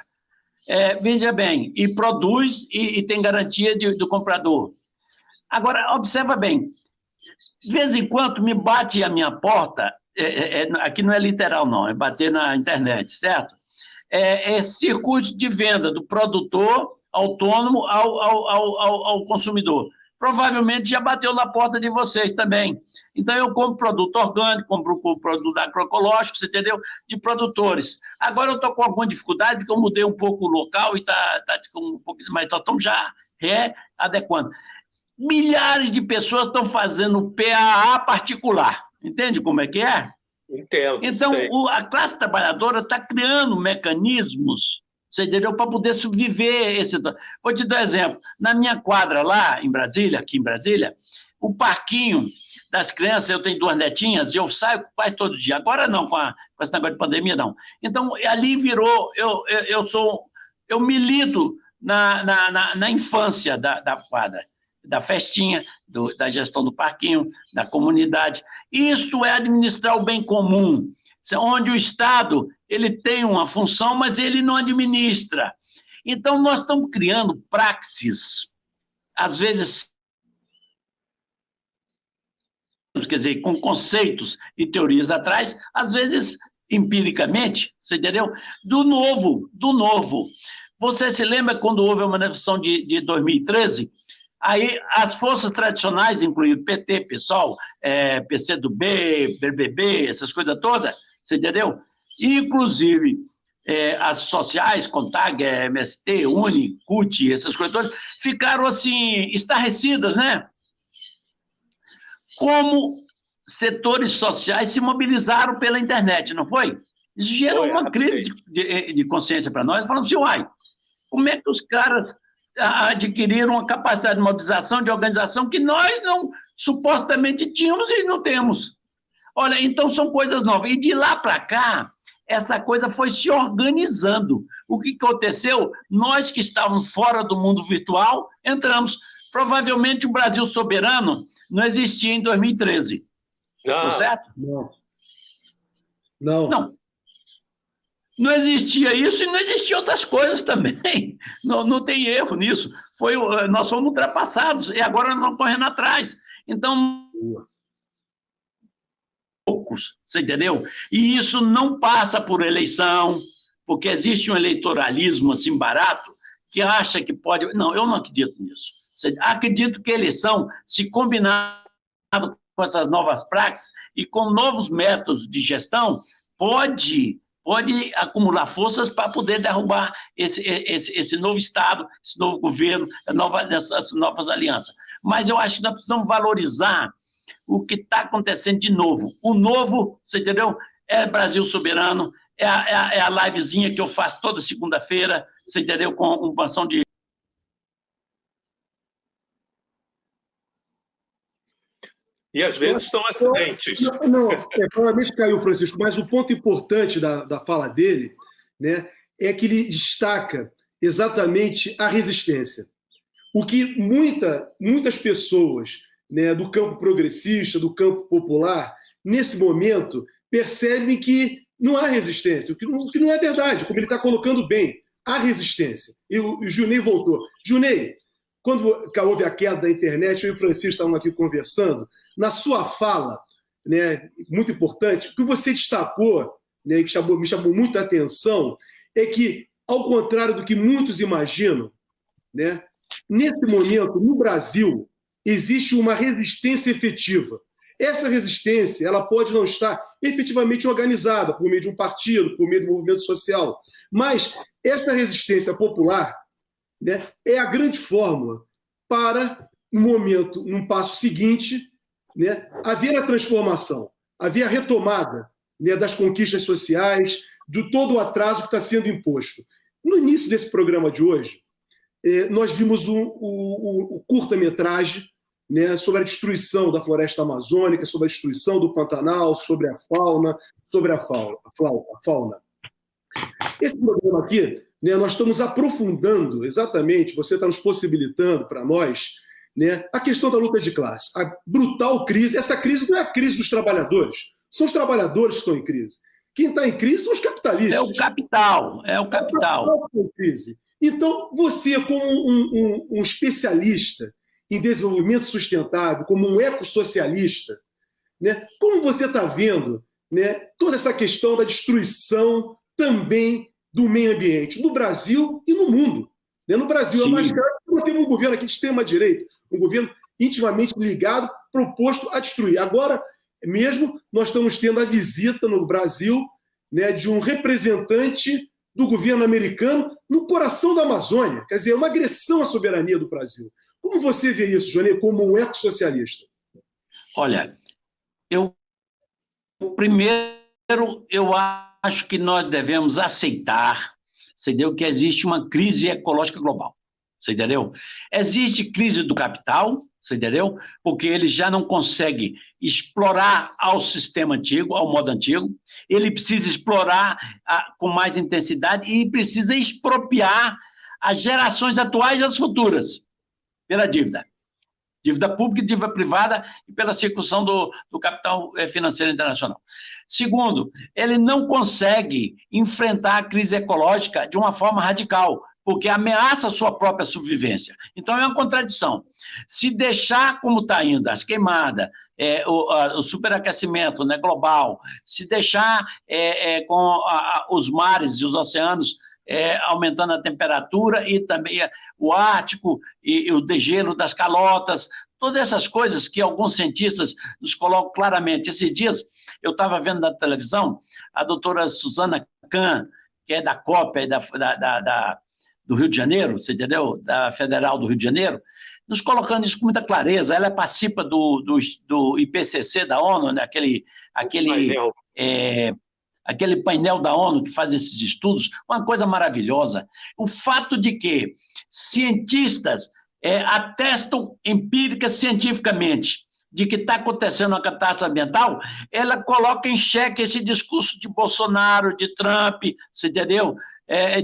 Veja bem, e produz e tem garantia do comprador. Agora, observa bem, de vez em quando me bate a minha porta, aqui não é literal não, é bater na internet, certo? Circuito de venda do produtor autônomo ao consumidor. Provavelmente já bateu na porta de vocês também. Então, eu compro produto orgânico, compro produto agroecológico, você entendeu? De produtores. Agora eu estou com alguma dificuldade, porque eu mudei um pouco o local e está um pouco, mas estamos já readequando. Milhares de pessoas estão fazendo PAA particular. Entende como é que é? Entendo. Então, a classe trabalhadora está criando mecanismos, você entendeu, para poder sobreviver. Vou te dar um exemplo. Na minha quadra lá, aqui em Brasília, o parquinho das crianças, eu tenho 2 netinhas, e eu saio quase todo dia. Agora não, com esse negócio de pandemia, não. Então, ali virou, eu milito na infância da quadra, da festinha, da gestão do parquinho, da comunidade. Isso é administrar o bem comum, onde o Estado ele tem uma função, mas ele não administra. Então, nós estamos criando praxis, às vezes, quer dizer, com conceitos e teorias atrás, às vezes empiricamente, você entendeu? Do novo. Você se lembra quando houve a manifestação de 2013? Aí as forças tradicionais, incluindo PT, PSOL, PCdoB, BBB, essas coisas todas, você entendeu? Inclusive as sociais, CONTAG, MST, UNE, CUT, essas coisas todas, ficaram assim, estarrecidas, né? Como setores sociais se mobilizaram pela internet, não foi? Isso gerou uma crise de consciência para nós, falando assim, uai, como é que os caras adquiriram uma capacidade de mobilização, de organização, que nós não supostamente tínhamos e não temos? Olha, então são coisas novas. E de lá para cá, essa coisa foi se organizando. O que aconteceu? Nós que estávamos fora do mundo virtual, entramos. Provavelmente o Brasil soberano não existia em 2013. Não. Certo? Não existia isso e não existiam outras coisas também. Não tem erro nisso. Nós fomos ultrapassados e agora nós estamos correndo atrás. Então, poucos, você entendeu? E isso não passa por eleição, porque existe um eleitoralismo assim barato que acha que pode... Não, eu não acredito nisso. Acredito que a eleição, se combinado com essas novas práticas e com novos métodos de gestão, pode acumular forças para poder derrubar esse novo Estado, esse novo governo, essas novas alianças. Mas eu acho que nós precisamos valorizar o que está acontecendo de novo. O novo, você entendeu? É Brasil Soberano, é a livezinha que eu faço toda segunda-feira, você entendeu? Com uma ação de... E às vezes são acidentes. Provavelmente caiu, Francisco, mas o ponto importante da fala dele, né, é que ele destaca exatamente a resistência. O que muitas pessoas, né, do campo progressista, do campo popular, nesse momento, percebem que não há resistência, o que não é verdade, como ele está colocando bem, há resistência. E o Junei voltou. Junei, quando houve a queda da internet, eu e o Francisco estavam aqui conversando, na sua fala, né, muito importante, o que você destacou, né, que me chamou muita atenção, é que, ao contrário do que muitos imaginam, né, nesse momento, no Brasil, existe uma resistência efetiva. Essa resistência ela pode não estar efetivamente organizada por meio de um partido, por meio de um movimento social, mas essa resistência popular, né, é a grande fórmula para, no momento, num passo seguinte, né, haver a transformação, haver a retomada, né, das conquistas sociais, de todo o atraso que está sendo imposto. No início desse programa de hoje, nós vimos o curta-metragem, né, sobre a destruição da floresta amazônica, sobre a destruição do Pantanal, sobre a fauna, sobre a fauna. Esse programa aqui, né, nós estamos aprofundando exatamente, você está nos possibilitando para nós, né, a questão da luta de classe, a brutal crise. Essa crise não é a crise dos trabalhadores, são os trabalhadores que estão em crise. Quem está em crise são os capitalistas. É o capital. O capital está em crise. Então, você, como um especialista em desenvolvimento sustentável, como um ecossocialista, né, como você está vendo, né, toda essa questão da destruição também do meio ambiente, no Brasil e no mundo. Né? No Brasil, sim, é mais claro que nós temos um governo aqui de extrema-direita, um governo intimamente ligado, proposto a destruir. Agora mesmo, nós estamos tendo a visita no Brasil, né, de um representante do governo americano no coração da Amazônia. Quer dizer, é uma agressão à soberania do Brasil. Como você vê isso, Johnny, como um ecossocialista? Olha, primeiro, eu acho que nós devemos aceitar, você entendeu, que existe uma crise ecológica global. Você entendeu? Existe crise do capital, você entendeu? Porque ele já não consegue explorar ao sistema antigo, ao modo antigo. Ele precisa explorar com mais intensidade e precisa expropriar as gerações atuais e as futuras, pela dívida. Dívida pública e dívida privada e pela circulação do capital financeiro internacional. Segundo, ele não consegue enfrentar a crise ecológica de uma forma radical, porque ameaça a sua própria sobrevivência. Então, é uma contradição. Se deixar como está indo, as queimadas, o superaquecimento, né, global, se deixar com os mares e os oceanos aumentando a temperatura e também o Ártico e o degelo das calotas, todas essas coisas que alguns cientistas nos colocam claramente. Esses dias eu estava vendo na televisão a doutora Suzana Kahn, que é da COP, do Rio de Janeiro, você entendeu? Da Federal do Rio de Janeiro, nos colocando isso com muita clareza. Ela participa do IPCC da ONU, né? Aquele painel da ONU que faz esses estudos, uma coisa maravilhosa. O fato de que cientistas atestam empírica cientificamente de que está acontecendo uma catástrofe ambiental, ela coloca em xeque esse discurso de Bolsonaro, de Trump, você entendeu?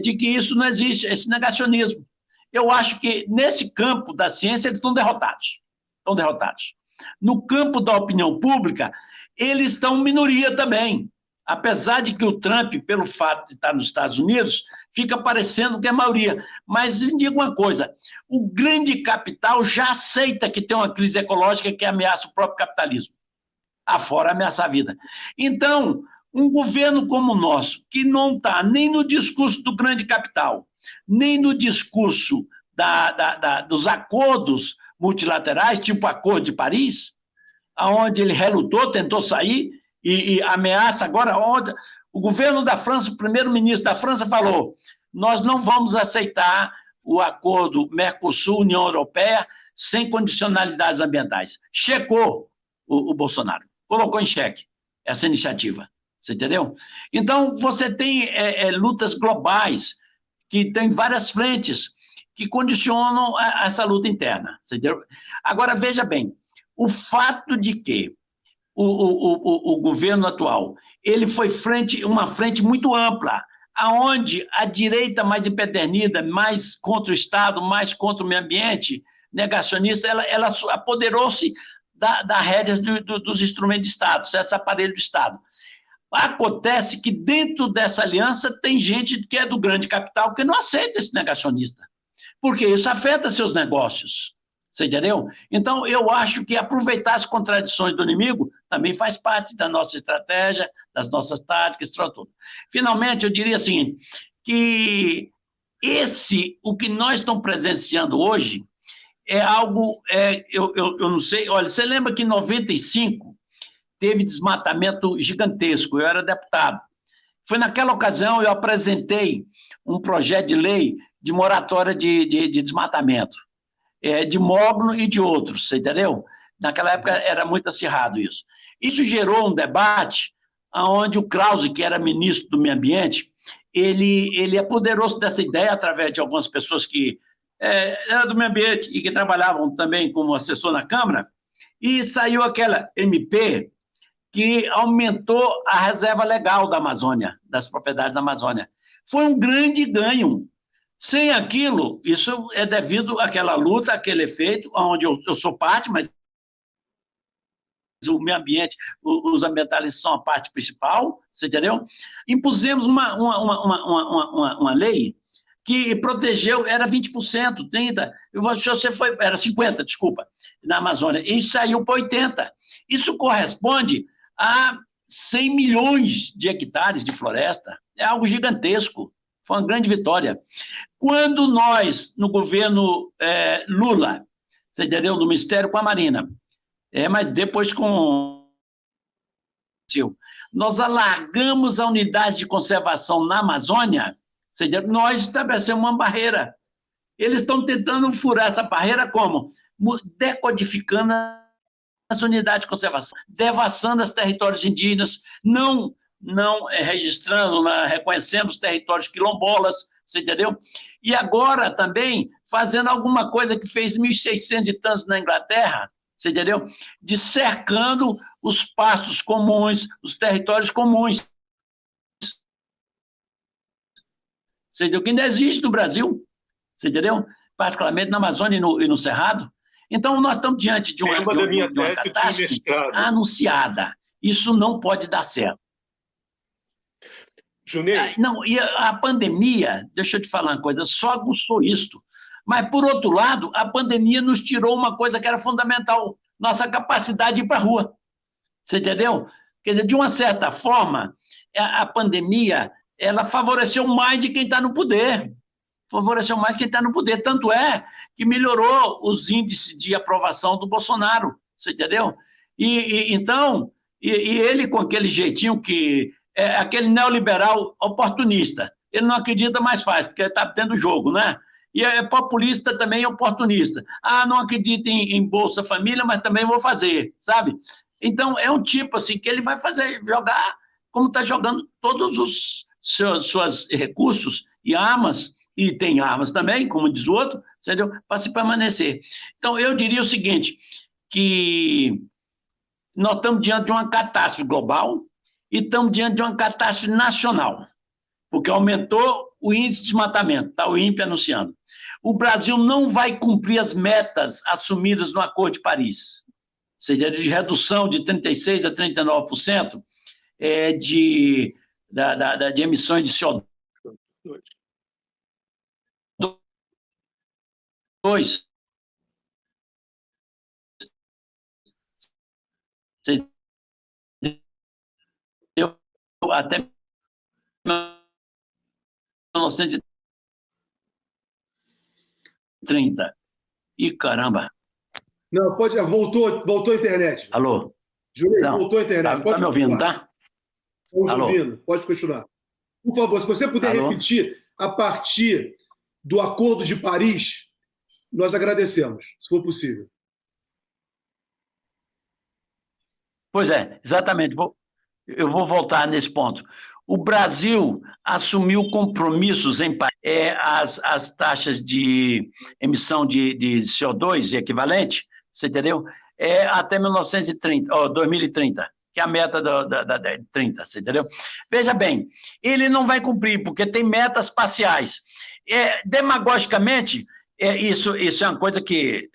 De que isso não existe, esse negacionismo. Eu acho que nesse campo da ciência eles estão derrotados. Estão derrotados. No campo da opinião pública, eles estão minoria também. Apesar de que o Trump, pelo fato de estar nos Estados Unidos, fica parecendo que é a maioria. Mas me diga uma coisa, o grande capital já aceita que tem uma crise ecológica que ameaça o próprio capitalismo, afora ameaçar a vida. Então, um governo como o nosso, que não está nem no discurso do grande capital, nem no discurso dos acordos multilaterais, tipo o Acordo de Paris, onde ele relutou, tentou sair, e ameaça agora, ontem, o governo da França, o primeiro-ministro da França falou, nós não vamos aceitar o acordo Mercosul-União Europeia sem condicionalidades ambientais. Checou o Bolsonaro, colocou em xeque essa iniciativa, você entendeu? Então, você tem lutas globais, que tem várias frentes, que condicionam essa luta interna, você entendeu? Agora, veja bem, o fato de que o governo atual, ele foi uma frente muito ampla, aonde a direita mais empedernida, mais contra o Estado, mais contra o meio ambiente, negacionista, ela apoderou-se da rédea dos instrumentos de Estado, certos aparelhos de Estado. Acontece que dentro dessa aliança tem gente que é do grande capital que não aceita esse negacionista, porque isso afeta seus negócios. Você entendeu? Então, eu acho que aproveitar as contradições do inimigo também faz parte da nossa estratégia, das nossas táticas, tudo. Finalmente, eu diria assim, que o que nós estamos presenciando hoje é algo, eu não sei, olha, você lembra que em 95 teve desmatamento gigantesco, eu era deputado. Foi naquela ocasião eu apresentei um projeto de lei de moratória de desmatamento. De mogno e de outros, você entendeu? Naquela época era muito acirrado isso. Isso gerou um debate onde o Krause, que era ministro do Meio Ambiente, ele apoderou-se dessa ideia através de algumas pessoas que eram do meio ambiente e que trabalhavam também como assessor na Câmara, e saiu aquela MP que aumentou a reserva legal da Amazônia, das propriedades da Amazônia. Foi um grande ganho. Sem aquilo, isso é devido àquela luta, àquele efeito, onde eu sou parte, mas o meio ambiente, os ambientalistas são a parte principal, você entendeu? Impusemos uma lei que protegeu, era 20%, 30%, era 50%, desculpa, na Amazônia, e saiu para 80%. Isso corresponde a 100 milhões de hectares de floresta, é algo gigantesco. Foi uma grande vitória. Quando nós, no governo Lula, você entendeu? No Ministério com a Marina, mas depois com... Nós alargamos a unidade de conservação na Amazônia, você entendeu? Nós estabelecemos uma barreira. Eles estão tentando furar essa barreira como? Decodificando as unidades de conservação, devassando os territórios indígenas, não registrando, reconhecendo os territórios quilombolas, você entendeu? E agora também fazendo alguma coisa que fez 1.600 e tantos na Inglaterra, você entendeu? De cercando os pastos comuns, os territórios comuns. Você entendeu? Que ainda existe no Brasil. você entendeu? Particularmente na Amazônia e no Cerrado. Então, nós estamos diante de uma catástrofe anunciada. Isso não pode dar certo. Junei. Não, e a pandemia, deixa eu te falar uma coisa, só aguçou isto. Mas, por outro lado, a pandemia nos tirou uma coisa que era fundamental, nossa capacidade de ir para a rua. Você entendeu? Quer dizer, de uma certa forma, a pandemia ela favoreceu mais de quem está no poder. Favoreceu mais quem está no poder. Tanto é que melhorou os índices de aprovação do Bolsonaro. Você entendeu? Então, ele com aquele jeitinho que... aquele neoliberal oportunista. Ele não acredita, mais faz, porque está dentro do jogo, né? E é populista também, oportunista. Não acredito em Bolsa Família, mas também vou fazer, sabe? Então, é um tipo assim que ele vai jogar como está jogando todos os seus recursos e armas, e tem armas também, como diz o outro, entendeu? Para se permanecer. Então, eu diria o seguinte, que nós estamos diante de uma catástrofe global e estamos diante de uma catástrofe nacional, porque aumentou o índice de desmatamento, está o INPE anunciando. O Brasil não vai cumprir as metas assumidas no Acordo de Paris, seja de redução de 36% a 39% de emissões de CO2. Até 1930. Ih, caramba. Não, pode. Voltou a internet. Alô? Júlio, voltou a internet. Tá me ouvindo, tá? Estamos ouvindo. Pode continuar. Por favor, se você puder repetir a partir do Acordo de Paris, nós agradecemos, se for possível. Pois é, exatamente. Eu vou voltar nesse ponto. O Brasil assumiu compromissos em as taxas de emissão de CO2 equivalente, você entendeu? Até 2030, que é a meta da 30, você entendeu? Veja bem, ele não vai cumprir, porque tem metas parciais. Demagogicamente, isso é uma coisa que,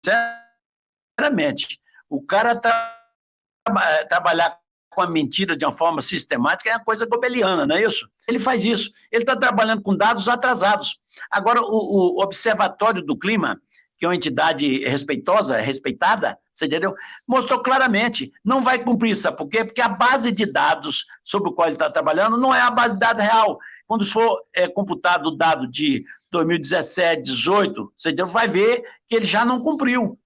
sinceramente, o cara trabalhar com a mentira de uma forma sistemática é uma coisa gobeliana, não é isso? Ele faz isso. Ele está trabalhando com dados atrasados. Agora, o Observatório do Clima, que é uma entidade respeitada, você entendeu? Mostrou claramente, não vai cumprir, sabe por quê? Porque a base de dados sobre o qual ele está trabalhando não é a base de dados real. Quando for computado o dado de 2017, 2018, você entendeu? Vai ver que ele já não cumpriu,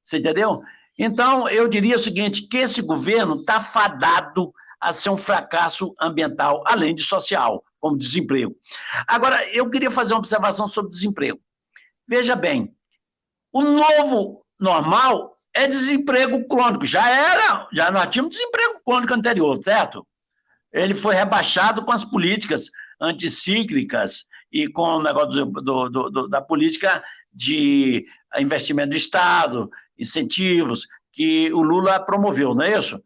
você entendeu? Então, eu diria o seguinte, que esse governo está fadado a ser um fracasso ambiental, além de social, como desemprego. Agora, eu queria fazer uma observação sobre desemprego. Veja bem, o novo normal é desemprego crônico. Já nós tínhamos desemprego crônico anterior, certo? Ele foi rebaixado com as políticas anticíclicas e com o negócio da política de investimento do Estado, incentivos, que o Lula promoveu, não é isso?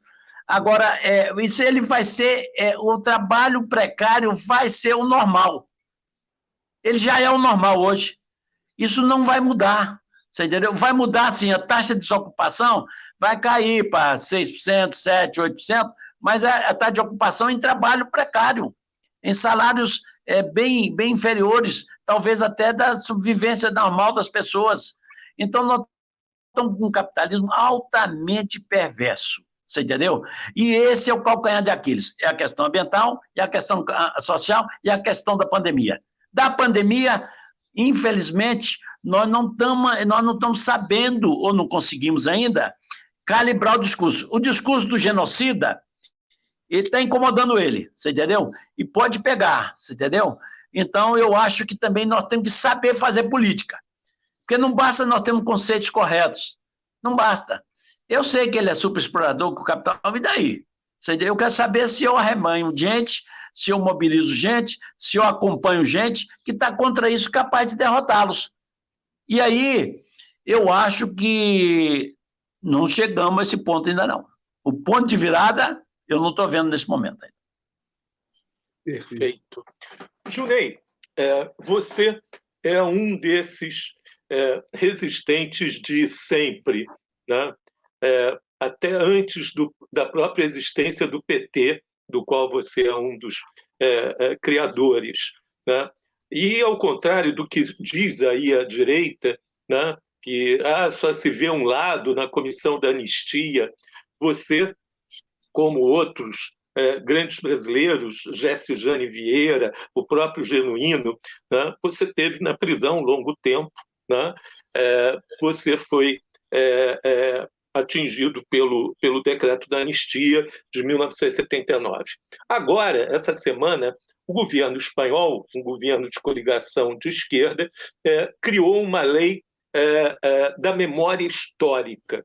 Agora, isso ele vai ser, o trabalho precário vai ser o normal. Ele já é o normal hoje. Isso não vai mudar, você entendeu? Vai mudar, sim, a taxa de desocupação vai cair para 6%, 7%, 8%, mas a taxa de ocupação em trabalho precário, em salários bem inferiores, talvez até da subvivência normal das pessoas. Então, nós estamos com um capitalismo altamente perverso, você entendeu? E esse é o calcanhar de Aquiles, é a questão ambiental, é a questão social e a questão da pandemia. Da pandemia, infelizmente, nós não estamos sabendo, ou não conseguimos ainda, calibrar o discurso. O discurso do genocida, ele está incomodando ele, você entendeu? E pode pegar, você entendeu? Então, eu acho que também nós temos que saber fazer política. Porque não basta nós termos conceitos corretos. Não basta. Eu sei que ele é super explorador com o capital, e daí? Eu quero saber se eu arremanho gente, se eu mobilizo gente, se eu acompanho gente que está contra isso, capaz de derrotá-los. E aí, eu acho que não chegamos a esse ponto ainda não. O ponto de virada, eu não estou vendo nesse momento ainda. Perfeito. Junei, você é um desses resistentes de sempre, né? Até antes da própria existência do PT, do qual você é um dos criadores, né? E, ao contrário do que diz aí a direita, né, que só se vê um lado na comissão da anistia, você, como outros grandes brasileiros, Gécio Jane Vieira, o próprio Genuíno, né, você teve na prisão um longo tempo, né? Você foi atingido pelo decreto da anistia de 1979. Agora, essa semana, o governo espanhol, um governo de coligação de esquerda, criou uma lei da memória histórica.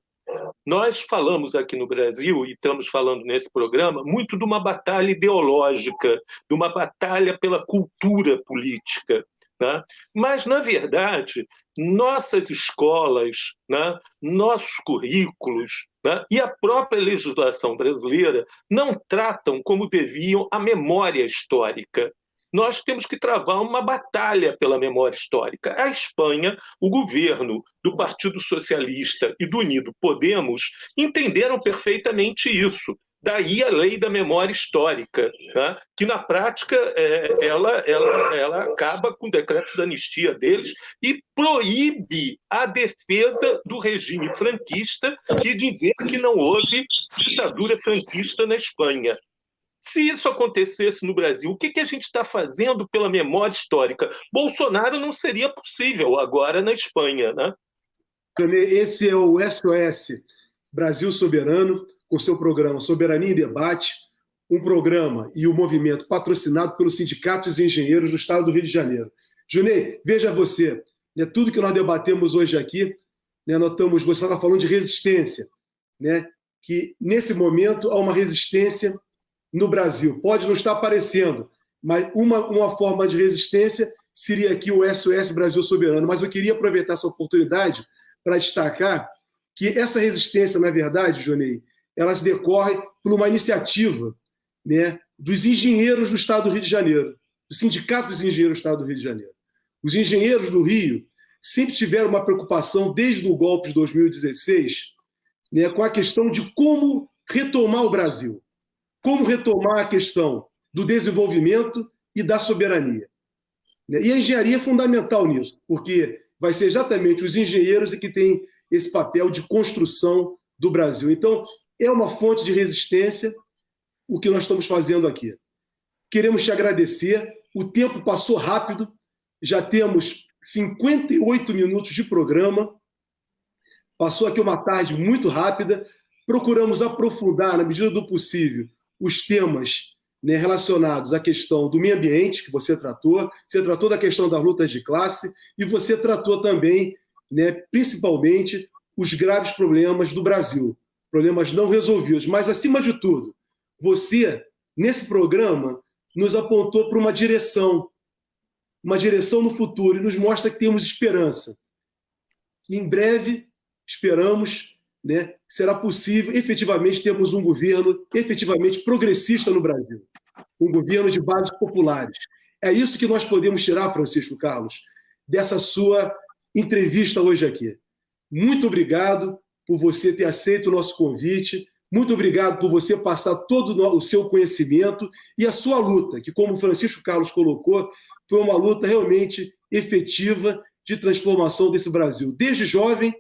Nós falamos aqui no Brasil, e estamos falando nesse programa, muito de uma batalha ideológica, de uma batalha pela cultura política, né? Mas, na verdade, nossas escolas, né, nossos currículos, né, e a própria legislação brasileira não tratam como deviam a memória histórica. Nós temos que travar uma batalha pela memória histórica. A Espanha, o governo do Partido Socialista e do Unido Podemos entenderam perfeitamente isso. Daí a lei da memória histórica, tá? Que na prática ela acaba com o decreto da anistia deles e proíbe a defesa do regime franquista e dizer que não houve ditadura franquista na Espanha. Se isso acontecesse no Brasil, o que a gente está fazendo pela memória histórica? Bolsonaro não seria possível agora na Espanha, né? Esse é o SOS Brasil Soberano, com seu programa Soberania em Debate, um programa e um movimento patrocinado pelos sindicatos e engenheiros do estado do Rio de Janeiro. Junei, veja você, né, tudo que nós debatemos hoje aqui, né, você estava falando de resistência, né, que nesse momento há uma resistência no Brasil. Pode não estar aparecendo, mas uma forma de resistência seria aqui o SOS Brasil Soberano. Mas eu queria aproveitar essa oportunidade para destacar que essa resistência, na verdade, Jonei, ela se decorre por uma iniciativa, né, dos engenheiros do Estado do Rio de Janeiro, do Sindicato dos Engenheiros do Estado do Rio de Janeiro. Os engenheiros do Rio sempre tiveram uma preocupação, desde o golpe de 2016, né, com a questão de como retomar o Brasil, como retomar a questão do desenvolvimento e da soberania. E a engenharia é fundamental nisso, porque vai ser exatamente os engenheiros que têm esse papel de construção do Brasil. Então, é uma fonte de resistência o que nós estamos fazendo aqui. Queremos te agradecer. O tempo passou rápido, já temos 58 minutos de programa. Passou aqui uma tarde muito rápida. Procuramos aprofundar, na medida do possível, os temas, né, relacionados à questão do meio ambiente, que você tratou da questão das lutas de classe, e você tratou também, né, principalmente, os graves problemas do Brasil, problemas não resolvidos. Mas, acima de tudo, você, nesse programa, nos apontou para uma direção no futuro, e nos mostra que temos esperança. Em breve, esperamos, né, será possível efetivamente termos um governo efetivamente progressista no Brasil, um governo de bases populares. É isso que nós podemos tirar, Francisco Carlos, dessa sua entrevista hoje aqui. Muito obrigado por você ter aceito o nosso convite, muito obrigado por você passar todo o seu conhecimento e a sua luta, que, como o Francisco Carlos colocou, foi uma luta realmente efetiva de transformação desse Brasil. Desde jovem,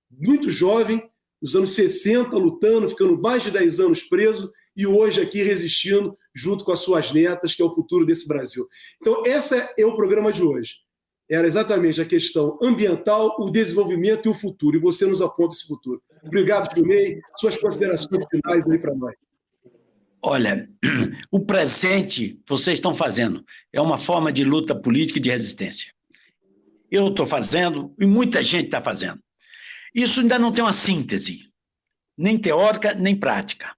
muito jovem, nos anos 60, lutando, ficando mais de 10 anos preso, e hoje aqui resistindo junto com as suas netas, que é o futuro desse Brasil. Então, esse é o programa de hoje. Era exatamente a questão ambiental, o desenvolvimento e o futuro, e você nos aponta esse futuro. Obrigado, Junei. Suas considerações finais aí para nós. Olha, o presente vocês estão fazendo é uma forma de luta política e de resistência. Eu estou fazendo e muita gente está fazendo. Isso ainda não tem uma síntese, nem teórica, nem prática.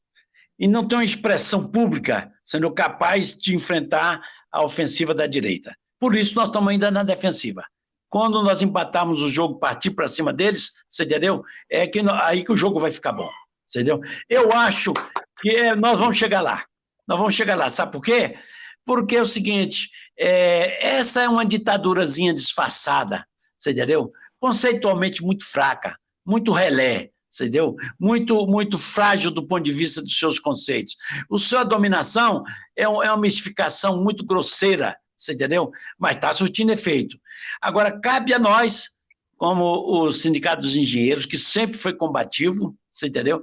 E não tem uma expressão pública sendo capaz de enfrentar a ofensiva da direita. Por isso, nós estamos ainda na defensiva. Quando nós empatarmos o jogo, partir para cima deles, você entendeu? É que aí que o jogo vai ficar bom, entendeu? Eu acho que nós vamos chegar lá. Nós vamos chegar lá. Sabe por quê? porque é o seguinte, essa é uma ditadurazinha disfarçada, você entendeu? Conceitualmente muito fraca, muito relé, você entendeu? Muito frágil do ponto de vista dos seus conceitos. A sua dominação é uma mistificação muito grosseira, você entendeu? Mas está surtindo efeito. Agora, cabe a nós, como o Sindicato dos Engenheiros, que sempre foi combativo, você entendeu?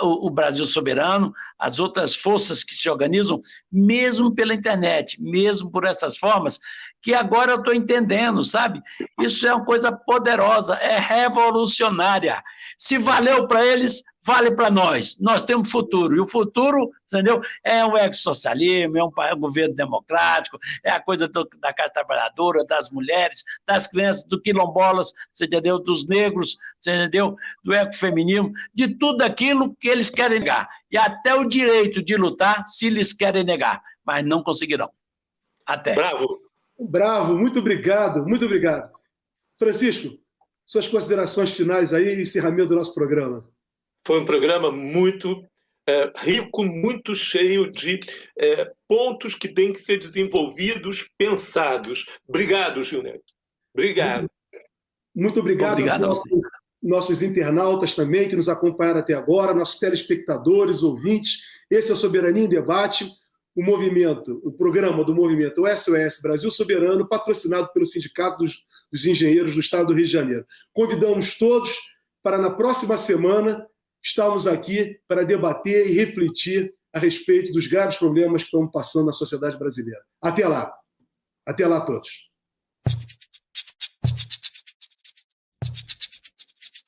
O Brasil Soberano, as outras forças que se organizam, mesmo pela internet, mesmo por essas formas, que agora eu estou entendendo, sabe? Isso é uma coisa poderosa, é revolucionária. Se valeu para eles, vale para nós. Nós temos futuro. E o futuro, entendeu? É um ex-socialismo, é um governo democrático, é a coisa da classe trabalhadora, das mulheres, das crianças, do quilombolas, você entendeu? Dos negros, você entendeu? Do ecofeminismo, de tudo aquilo que eles querem negar. E até o direito de lutar, se eles querem negar. Mas não conseguirão. Até. Bravo. Bravo, muito obrigado, muito obrigado. Francisco, suas considerações finais aí e encerramento do nosso programa. Foi um programa muito rico, muito cheio de pontos que têm que ser desenvolvidos, pensados. Obrigado, Gilney. Obrigado. Muito obrigado, Obrigado aos nossos internautas também que nos acompanharam até agora, nossos telespectadores, ouvintes. Esse é o Soberania em Debate, o programa do movimento SOS Brasil Soberano, patrocinado pelo Sindicato dos Engenheiros do Estado do Rio de Janeiro. Convidamos todos para, na próxima semana, estarmos aqui para debater e refletir a respeito dos graves problemas que estão passando na sociedade brasileira. Até lá. Até lá a todos.